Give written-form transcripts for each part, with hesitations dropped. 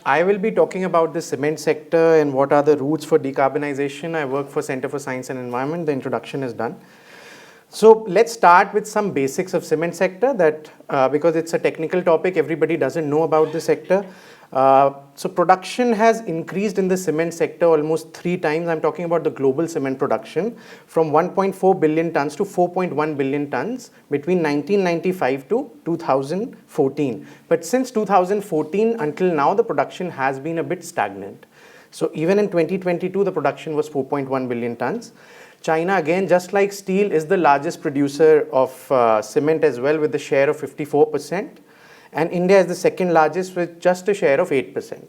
I will be talking about the cement sector and what are the routes for decarbonization. I work for Center for Science and Environment. The introduction is done. So let's start with some basics of cement sector that because it's a technical topic, everybody doesn't know about the sector. So production has increased in the cement sector almost 3 times. I'm talking about the global cement production from 1.4 billion tons to 4.1 billion tons between 1995 to 2014. But since 2014 until now, the production has been a bit stagnant. So even in 2022, the production was 4.1 billion tons. China, again, just like steel, is the largest producer of cement as well with a share of 54%. And India is the second largest with just a share of 8%.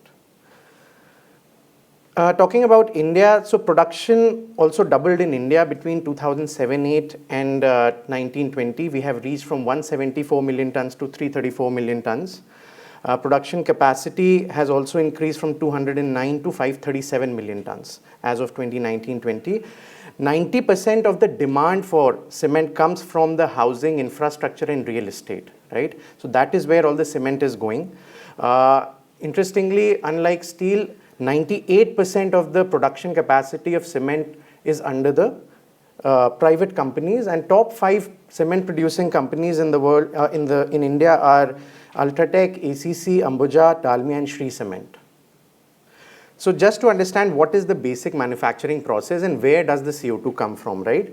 Talking about India, so production also doubled in India between 2007-8 and 1920. We have reached from 174 million tons to 334 million tons. Production capacity has also increased from 209 to 537 million tons as of 2019-20. 90% of the demand for cement comes from the housing, infrastructure and real estate, right? So that is where all the cement is going. Interestingly, unlike steel, 98% of the production capacity of cement is under the private companies, and top 5 cement producing companies in the world, in India are Ultratech, ACC, Ambuja, Dalmia and Shree Cement. So just to understand what is the basic manufacturing process and where does the CO2 come from, right?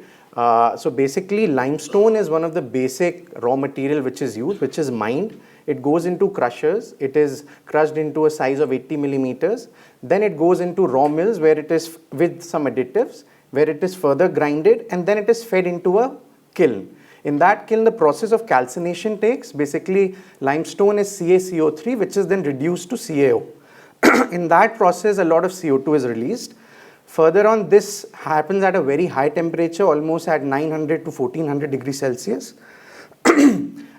So basically limestone is one of the basic raw material which is used, which is mined. It goes into crushers. It is crushed into a size of 80 millimeters. Then it goes into raw mills where it is with some additives, where it is further grinded and then it is fed into a kiln. In that kiln, the process of calcination takes. Basically, limestone is CaCO3, which is then reduced to CaO. In that process, a lot of CO2 is released. Further on, this happens at a very high temperature, almost at 900 to 1400 degrees Celsius.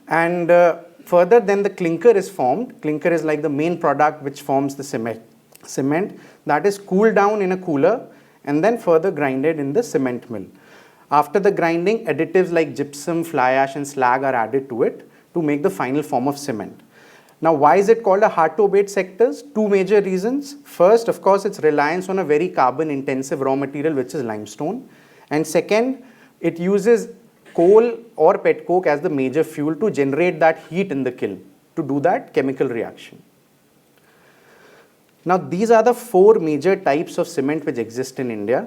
And further, then the clinker is formed. Clinker is like the main product which forms the cement that is cooled down in a cooler and then further grinded in the cement mill. After the grinding, additives like gypsum, fly ash and slag are added to it to make the final form of cement. Now, why is it called a hard-to-abate sectors? 2 major reasons. First, of course, its reliance on a very carbon-intensive raw material, which is limestone. And second, it uses coal or pet coke as the major fuel to generate that heat in the kiln, to do that chemical reaction. Now, these are the 4 major types of cement which exist in India.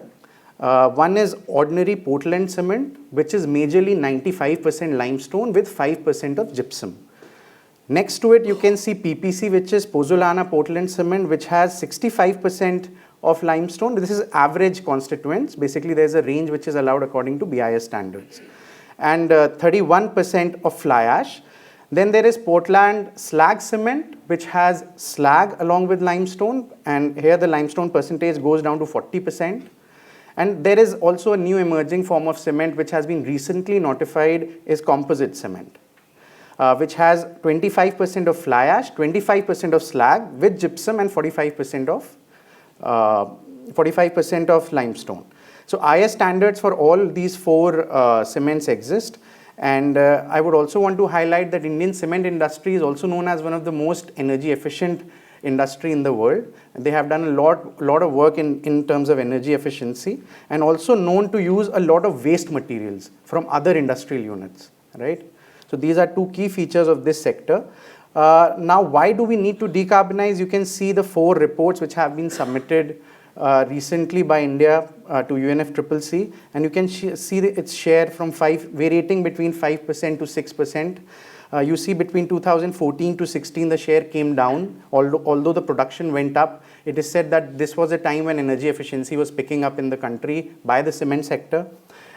One is ordinary Portland cement, which is majorly 95% limestone with 5% of gypsum. Next to it, you can see PPC, which is Pozzolana Portland cement, which has 65% of limestone. This is average constituents. Basically, there's a range which is allowed according to BIS standards. And 31% of fly ash. Then there is Portland slag cement, which has slag along with limestone. And here the limestone percentage goes down to 40%. And there is also a new emerging form of cement which has been recently notified is composite cement. Which has 25% of fly ash, 25% of slag with gypsum and 45% of limestone. So IS standards for all these 4 cements exist. And I would also want to highlight that Indian cement industry is also known as one of the most energy efficient industry in the world. They have done a lot of work in terms of energy efficiency and also known to use a lot of waste materials from other industrial units, right? So these are 2 key features of this sector. Now, why do we need to decarbonize? You can see the 4 reports which have been submitted recently by India to UNFCCC, and you can see its share from varying between 5% to 6%. You see between 2014 to 16, the share came down, although the production went up. It is said that this was a time when energy efficiency was picking up in the country by the cement sector.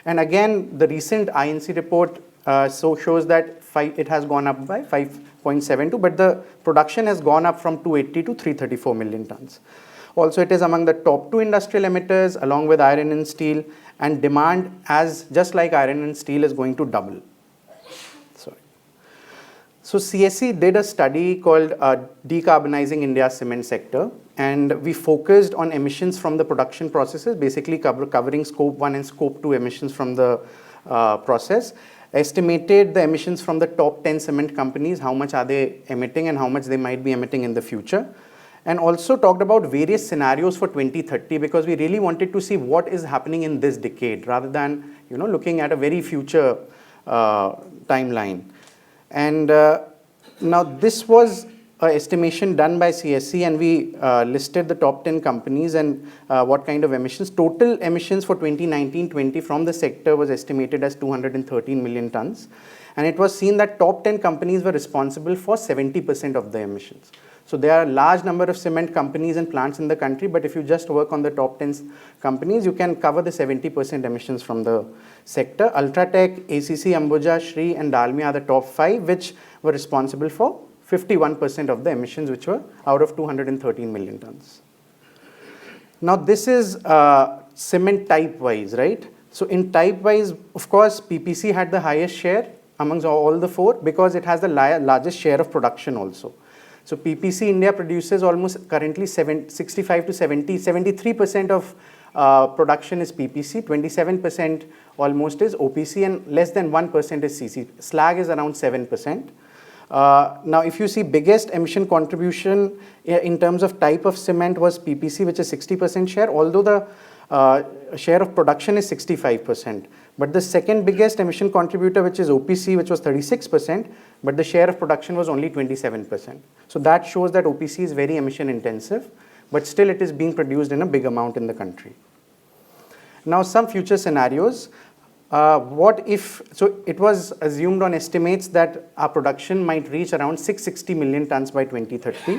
And again, the recent INC report shows that it has gone up by 5.72, but the production has gone up from 280 to 334 million tons. Also, it is among the top 2 industrial emitters along with iron and steel, and demand, as just like iron and steel, is going to double. So CSE did a study called Decarbonizing India's Cement Sector, and we focused on emissions from the production processes, basically covering scope 1 and scope 2 emissions from the process. Estimated the emissions from the top 10 cement companies, how much are they emitting and how much they might be emitting in the future. and also talked about various scenarios for 2030, because we really wanted to see what is happening in this decade rather than looking at a very future timeline. And now this was an estimation done by CSE, and we listed the top 10 companies and what kind of emissions. Total emissions for 2019-20 from the sector was estimated as 213 million tons. And it was seen that top 10 companies were responsible for 70% of the emissions. So there are a large number of cement companies and plants in the country, but if you just work on the top 10 companies, you can cover the 70% emissions from the sector. Ultratech, ACC, Ambuja, Shree and Dalmia are the top 5, which were responsible for 51% of the emissions, which were out of 213 million tons. Now this is cement type wise, right? So in type wise, of course, PPC had the highest share amongst all the 4 because it has the largest share of production also. So PPC India produces almost currently 65 to 73% of production is PPC, 27% almost is OPC, and less than 1% is CC. Slag is around 7%. Now, if you see biggest emission contribution in terms of type of cement was PPC, which is 60% share, although the share of production is 65%. But the second biggest emission contributor, which is OPC, which was 36%, but the share of production was only 27%. So that shows that OPC is very emission intensive, but still it is being produced in a big amount in the country. Now, some future scenarios. What if, so it was assumed on estimates that our production might reach around 660 million tons by 2030.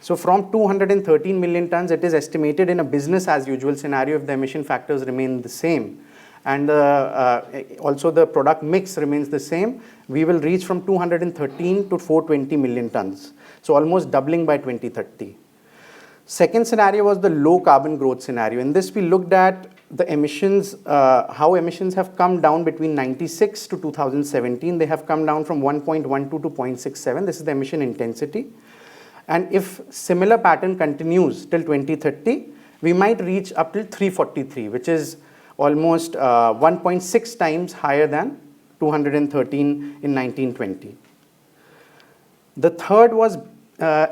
So from 213 million tons, it is estimated in a business as usual scenario if the emission factors remain the same. And also the product mix remains the same, we will reach from 213 to 420 million tons. So almost doubling by 2030. Second scenario was the low carbon growth scenario. In this, we looked at the emissions, how emissions have come down between 96 to 2017. They have come down from 1.12 to 0.67. This is the emission intensity. And if similar pattern continues till 2030, we might reach up till 343, which is almost 1.6 times higher than 213 in 1920. The third was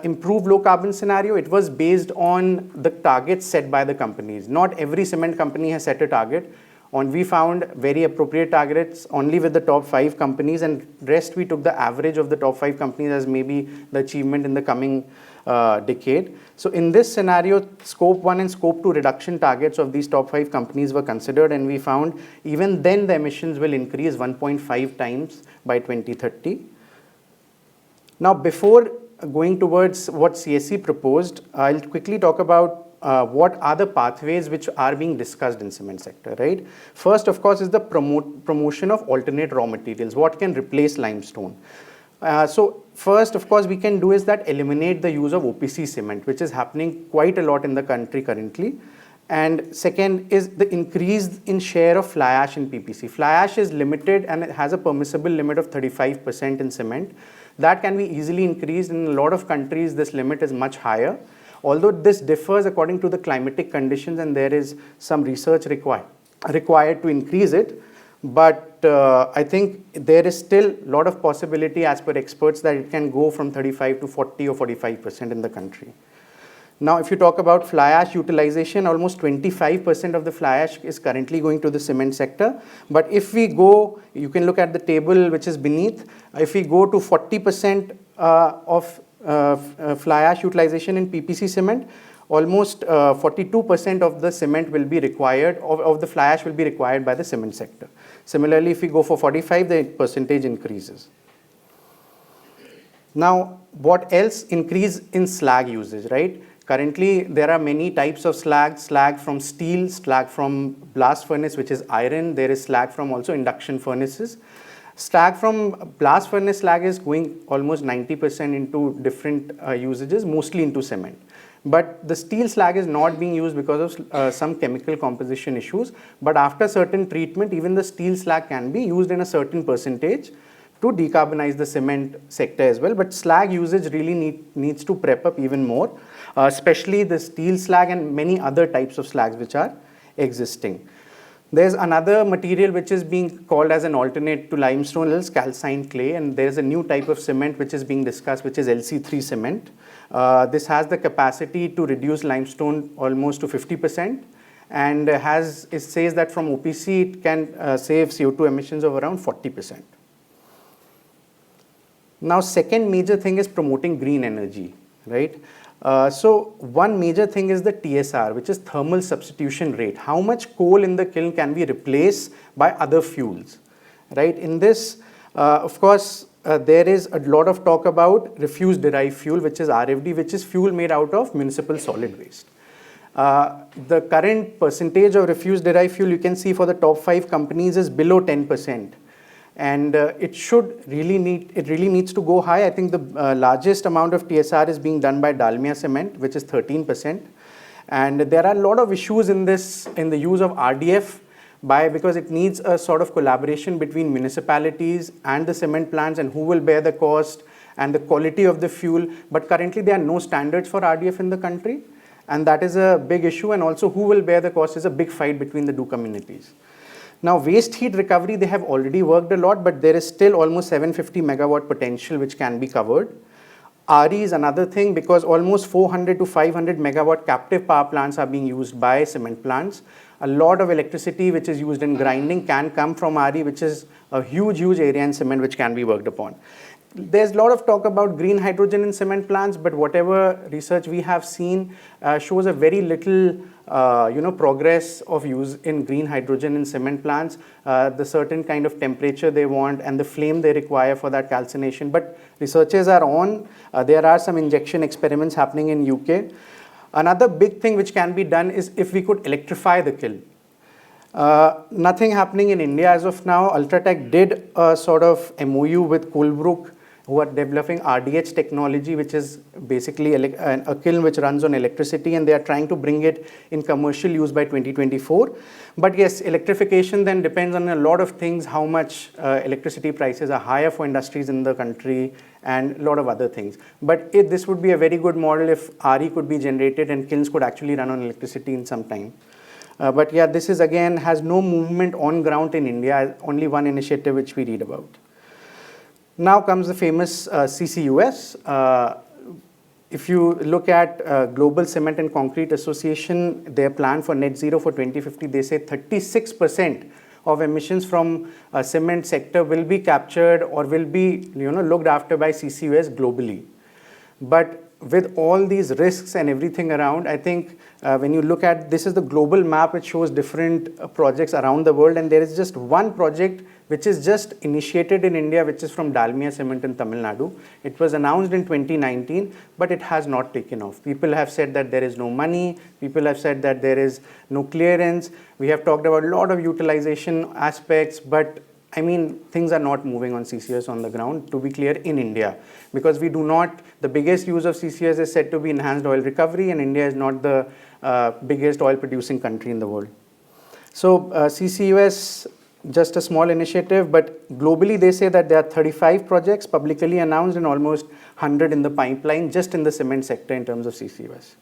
improved low carbon scenario. It was based on the targets set by the companies. Not every cement company has set a target. We found very appropriate targets only with the top 5 companies, and rest we took the average of the top 5 companies as maybe the achievement in the coming decade. So in this scenario, scope 1 and scope 2 reduction targets of these top 5 companies were considered, and we found even then the emissions will increase 1.5 times by 2030. Now, before going towards what CSE proposed, I'll quickly talk about what are the pathways which are being discussed in cement sector, right? First, of course, is the promotion of alternate raw materials. What can replace limestone? So first, of course, we can do is that eliminate the use of OPC cement, which is happening quite a lot in the country currently. And second is the increase in share of fly ash in PPC. Fly ash is limited and it has a permissible limit of 35% in cement. That can be easily increased. In a lot of countries, this limit is much higher. Although this differs according to the climatic conditions and there is some research required to increase it. But I think there is still a lot of possibility as per experts that it can go from 35 to 40 or 45% in the country. Now, if you talk about fly ash utilization, almost 25% of the fly ash is currently going to the cement sector. But if we go, you can look at the table which is beneath. If we go to 40% of fly ash utilization in PPC cement, almost 42% of the cement will be required, of the fly ash will be required by the cement sector. Similarly, if we go for 45, the percentage increases. Now, what else? Increase in slag usage, right? Currently, there are many types of slag. Slag from steel, slag from blast furnace, which is iron. There is slag from also induction furnaces. Slag from blast furnace slag is going almost 90% into different usages, mostly into cement. But the steel slag is not being used because of some chemical composition issues. But after certain treatment, even the steel slag can be used in a certain percentage to decarbonize the cement sector as well. But slag usage really needs to prep up even more, especially the steel slag and many other types of slags which are existing. There's another material which is being called as an alternate to limestone, is calcined clay, and there's a new type of cement which is being discussed, which is LC3 cement. This has the capacity to reduce limestone almost to 50%, and it says that from OPC it can save CO2 emissions of around 40%. Now, second major thing is promoting green energy, right? So one major thing is the TSR, which is thermal substitution rate. How much coal in the kiln can we replace by other fuels, right? In this, of course, there is a lot of talk about refuse-derived fuel, which is RFD, which is fuel made out of municipal solid waste. The current percentage of refuse-derived fuel you can see for the top 5 companies is below 10%. And it really needs to go high. I think the largest amount of TSR is being done by Dalmia Cement, which is 13%. And there are a lot of issues in the use of RDF because it needs a sort of collaboration between municipalities and the cement plants, and who will bear the cost and the quality of the fuel. But currently there are no standards for RDF in the country, and that is a big issue. And also who will bear the cost is a big fight between the two communities. Now, waste heat recovery, they have already worked a lot, but there is still almost 750 megawatt potential which can be covered. RE is another thing, because almost 400 to 500 megawatt captive power plants are being used by cement plants. A lot of electricity which is used in grinding can come from RE, which is a huge area in cement which can be worked upon. There's a lot of talk about green hydrogen in cement plants, but whatever research we have seen shows a very little progress of use in green hydrogen in cement plants, the certain kind of temperature they want and the flame they require for that calcination. But researchers are on. There are some injection experiments happening in UK. Another big thing which can be done is if we could electrify the kiln. Nothing happening in India as of now. Ultratech did a sort of MOU with Coolbrook, who are developing RDH technology, which is basically a kiln which runs on electricity, and they are trying to bring it in commercial use by 2024. But yes, electrification then depends on a lot of things, how much electricity prices are higher for industries in the country and a lot of other things. But this would be a very good model if RE could be generated and kilns could actually run on electricity in some time. But yeah, this is again has no movement on ground in India, only one initiative which we read about. Now comes the famous CCUS. If you look at Global Cement and Concrete Association, their plan for net zero for 2050, they say 36% of emissions from cement sector will be captured or will be looked after by CCUS globally. But with all these risks and everything around, I think when you look at, this is the global map which shows different projects around the world, and there is just one project which is just initiated in India, which is from Dalmia Cement in Tamil Nadu. It was announced in 2019, but it has not taken off. People have said that there is no money. People have said that there is no clearance. We have talked about a lot of utilization aspects, but I mean, things are not moving on CCS on the ground, to be clear, in India. Because we do not, the biggest use of CCS is said to be enhanced oil recovery, and India is not the biggest oil producing country in the world. So CCUS, just a small initiative, but globally they say that there are 35 projects publicly announced and almost 100 in the pipeline just in the cement sector in terms of CCUS.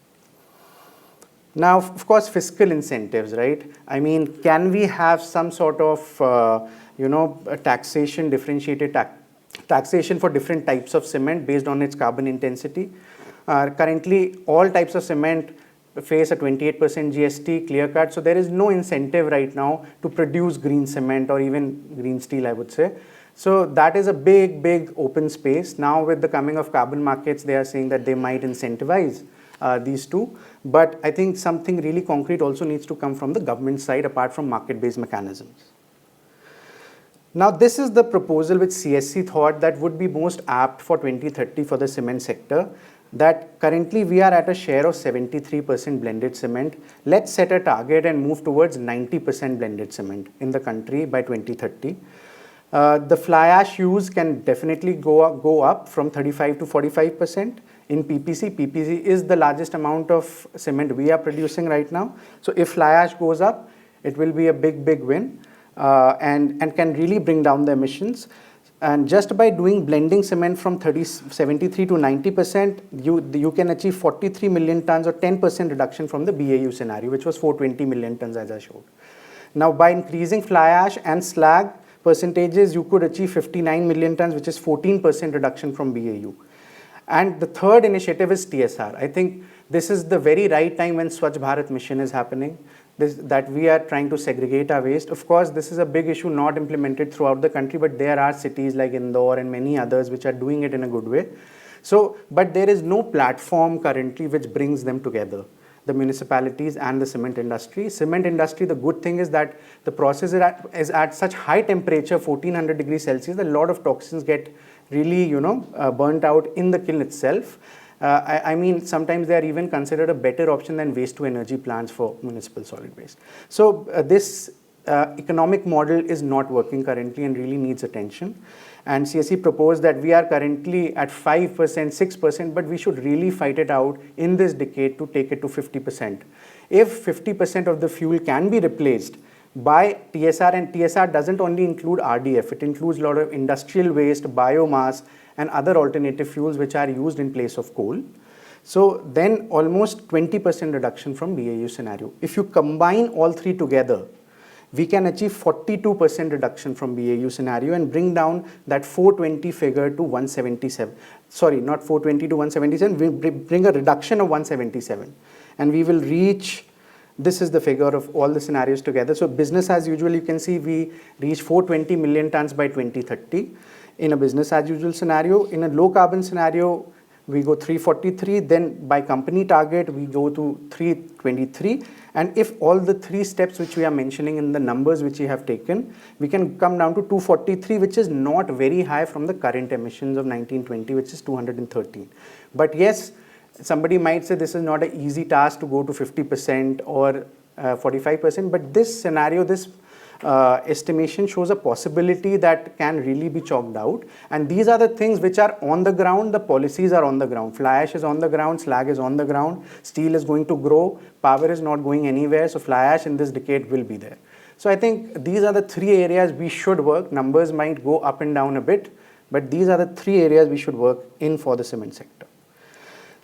Now, of course, fiscal incentives, right? I mean, can we have some sort of a taxation, differentiated taxation for different types of cement based on its carbon intensity? Currently, all types of cement face a 28% GST clear cut, so there is no incentive right now to produce green cement or even green steel, I would say. So that is a big open space. Now with the coming of carbon markets, they are saying that they might incentivize these two, but I think something really concrete also needs to come from the government side apart from market-based mechanisms. Now this is the proposal which CSC thought that would be most apt for 2030 for the cement sector, that currently we are at a share of 73% blended cement. Let's set a target and move towards 90% blended cement in the country by 2030. The fly ash use can definitely go up from 35 to 45%. In PPC, PPC is the largest amount of cement we are producing right now. So if fly ash goes up, it will be a big win and can really bring down the emissions. And just by doing blending cement from 73 to 90%, you can achieve 43 million tons or 10% reduction from the BAU scenario, which was 420 million tons as I showed. Now, by increasing fly ash and slag percentages, you could achieve 59 million tons, which is 14% reduction from BAU. And the third initiative is TSR. I think this is the very right time when Swachh Bharat mission is happening, that we are trying to segregate our waste. Of course, this is a big issue not implemented throughout the country, but there are cities like Indore and many others which are doing it in a good way. So, but there is no platform currently which brings them together, the municipalities and the cement industry. Cement industry, the good thing is that the process is at such high temperature, 1400 degrees Celsius, a lot of toxins get really, burnt out in the kiln itself. I mean, sometimes they are even considered a better option than waste to energy plants for municipal solid waste. So this economic model is not working currently and really needs attention. And CSE proposed that we are currently at 5%, 6%, but we should really fight it out in this decade to take it to 50%. If 50% of the fuel can be replaced by TSR, and TSR doesn't only include RDF, it includes a lot of industrial waste, biomass, and other alternative fuels which are used in place of coal. So then almost 20% reduction from BAU scenario. If you combine all three together, we can achieve 42% reduction from BAU scenario and bring down that 420 figure to 177. Sorry, not 420 to 177, we bring a reduction of 177. And we will reach, this is the figure of all the scenarios together. So business as usual, you can see we reach 420 million tons by 2030 in a business as usual scenario. In a low carbon scenario, we go 343, then by company target, we go to 323. And if all the three steps which we are mentioning in the numbers which we have taken, we can come down to 243, which is not very high from the current emissions of 1920, which is 213. But yes, somebody might say this is not an easy task to go to 50% or 45%, but this scenario, this estimation shows a possibility that can really be chalked out. And these are the things which are on the ground, the policies are on the ground. Fly ash is on the ground, slag is on the ground, steel is going to grow, power is not going anywhere, so fly ash in this decade will be there. So I think these are the three areas we should work. Numbers might go up and down a bit, but these are the three areas we should work in for the cement sector.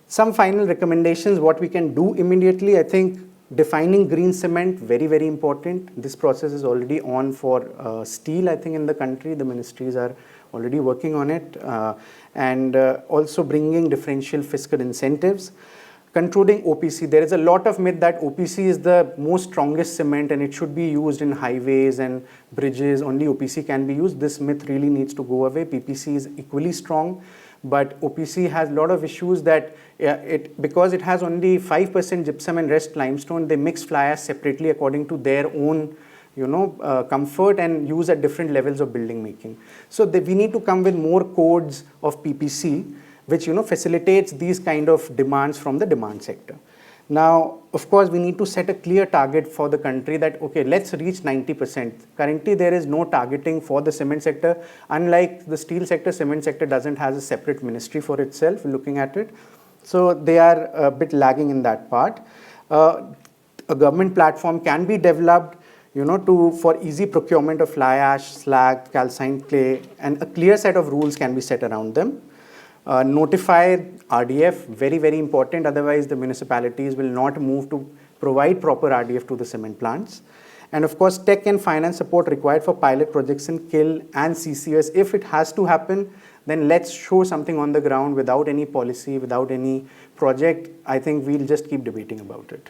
Some final recommendations, what we can do immediately. I think defining green cement, very, very important. This process is already on for steel, I think, in the country. The ministries are already working on it. And also bringing differential fiscal incentives. Controlling OPC. There is a lot of myth that OPC is the most strongest cement and it should be used in highways and bridges. Only OPC can be used. This myth really needs to go away. PPC is equally strong. But OPC has a lot of issues that because it has only 5% gypsum and rest limestone, they mix fly ash separately according to their own comfort and use at different levels of building making. So we need to come with more codes of PPC which facilitates these kind of demands from the demand sector. Now, of course, we need to set a clear target for the country that, okay, let's reach 90%. Currently, there is no targeting for the cement sector. Unlike the steel sector, cement sector doesn't have a separate ministry for itself looking at it. So they are a bit lagging in that part. A government platform can be developed, for easy procurement of fly ash, slag, calcined clay, and a clear set of rules can be set around them. Notify RDF, very, very important. Otherwise, the municipalities will not move to provide proper RDF to the cement plants. And of course, tech and finance support required for pilot projects in KIL and CCUS. If it has to happen, then let's show something on the ground without any policy, without any project. I think we'll just keep debating about it.